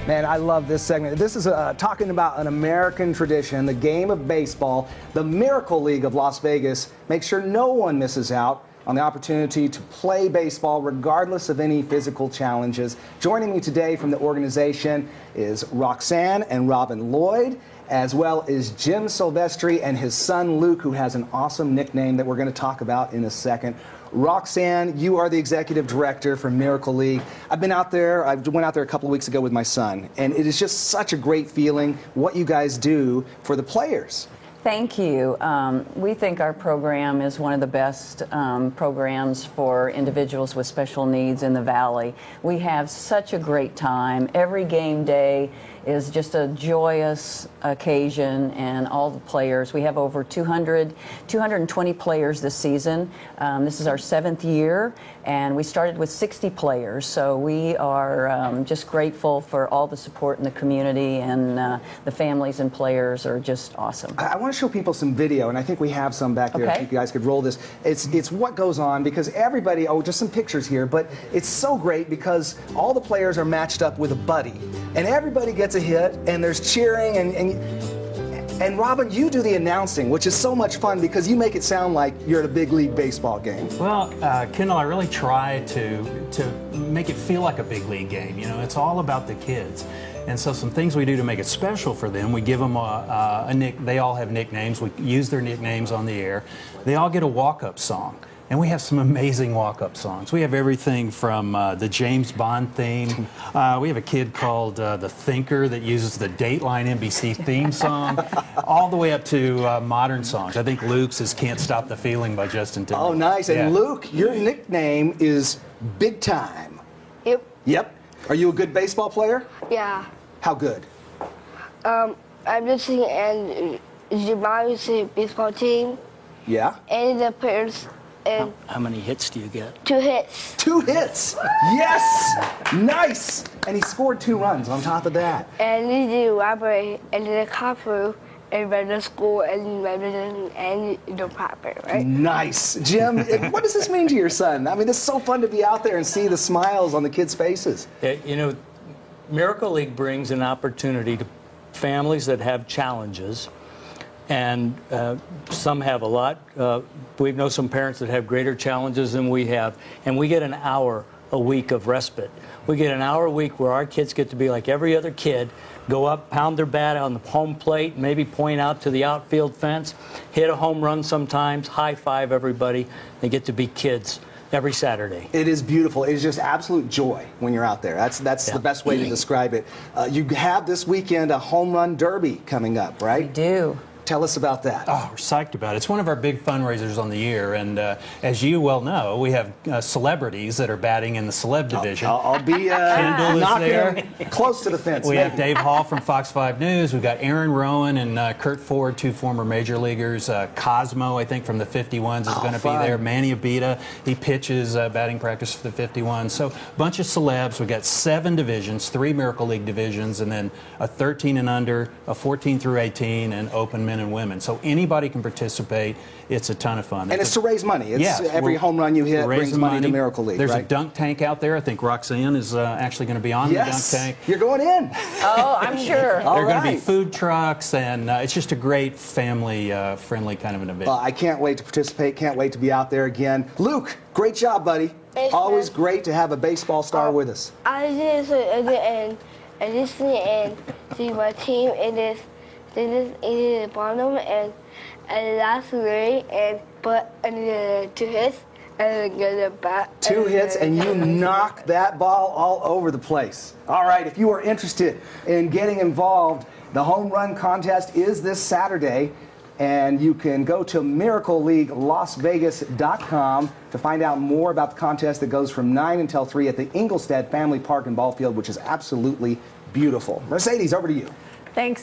Man, I love this segment. This is talking about an American tradition, the game of baseball. The Miracle League of Las Vegas makes sure no one misses out on the opportunity to play baseball regardless of any physical challenges. Joining me today from the organization is Roxanne and Robin Lloyd, as well as Jim Silvestri and his son Luke, who has an awesome nickname that we're going to talk about in a second. Roxanne, you are the executive director for Miracle League. I've been out there, I went out there a couple of weeks ago with my son, and it is just such a great feeling what you guys do for the players. Thank you. We think our program is one of the best programs for individuals with special needs in the Valley. We have such a great time. Every game day is just a joyous occasion, and all the players, we have over 220 players this season. This is our 7th year, and we started with 60 players, so we are just grateful for all the support in the community, and the families and players are just awesome. I want to show people some video, and I think we have some back there. Okay. If you guys could roll this. It's what goes on, because everybody, just some pictures here, but it's so great because all the players are matched up with a buddy, and everybody gets a hit, and there's cheering, and Robin, you do the announcing, which is so much fun because you make it sound like you're at a big league baseball game. Well, Kendall, I really try to make it feel like a big league game. You know, it's all about the kids. And so some things we do to make it special for them, we give them they all have nicknames. We use their nicknames on the air. They all get a walk-up song. And we have some amazing walk-up songs. We have everything from the James Bond theme. We have a kid called The Thinker that uses the Dateline NBC theme song, all the way up to modern songs. I think Luke's is Can't Stop the Feeling by Justin Timberlake. Oh, nice. Yeah. And Luke, your nickname is Big Time. Yep. Yep. Are you a good baseball player? Yeah. How good? I'm listening and Zimbabwe's baseball team. Yeah. And the players. And How many hits do you get? 2 hits. 2 hits. Yes. Nice. And he scored 2 runs on top of that. And they did robbery and the Kapu and the school and the proper, right? Nice. Jim, what does this mean to your son? I mean, it's so fun to be out there and see the smiles on the kids' faces. You know, Miracle League brings an opportunity to families that have challenges, and some have a lot. We know some parents that have greater challenges than we have, and we get an hour a week of respite. We get an hour a week where our kids get to be like every other kid, go up, pound their bat on the home plate, maybe point out to the outfield fence, hit a home run sometimes, high five everybody. They get to be kids every Saturday. It is beautiful. It is just absolute joy when you're out there. That's the best way to describe it. You have this weekend a home run derby coming up, right? We do. Tell us about that. Oh, we're psyched about it. It's one of our big fundraisers on the year, and as you well know, we have celebrities that are batting in the celeb division. I'll be Kendall is knocking there. him close to the fence. We maybe. have Dave Hall from Fox 5 News. We've got Aaron Rowan and Kurt Ford, 2 former major leaguers. Cosmo, I think, from the 51s is going to be there. Manny Abita, he pitches batting practice for the 51s. So a bunch of celebs. We've got 7 divisions, 3 Miracle League divisions, and then a 13 and under, a 14 through 18, and open men and women. So anybody can participate. It's a ton of fun. And it's to raise money. It's every home run you hit brings money to Miracle League. There's right? a dunk tank out there. I think Roxanne is actually going to be on the dunk tank. You're going in. Oh, I'm sure. There are going to be right. food trucks, and it's just a great family-friendly kind of an event. I can't wait to participate. Can't wait to be out there again. Luke, great job, buddy. Thanks, Always man. great to have a baseball star with us. I just and listening and see my team in this in the bottom and last grade and put 2 hits and get a bat. 2 hits and you knock that ball all over the place. All right, if you are interested in getting involved, the home run contest is this Saturday, and you can go to miracleleaguelasvegas.com to find out more about the contest that goes from 9 until 3 at the Ingolstadt Family Park and Ball Field, which is absolutely beautiful. Mercedes, over to you. Thanks.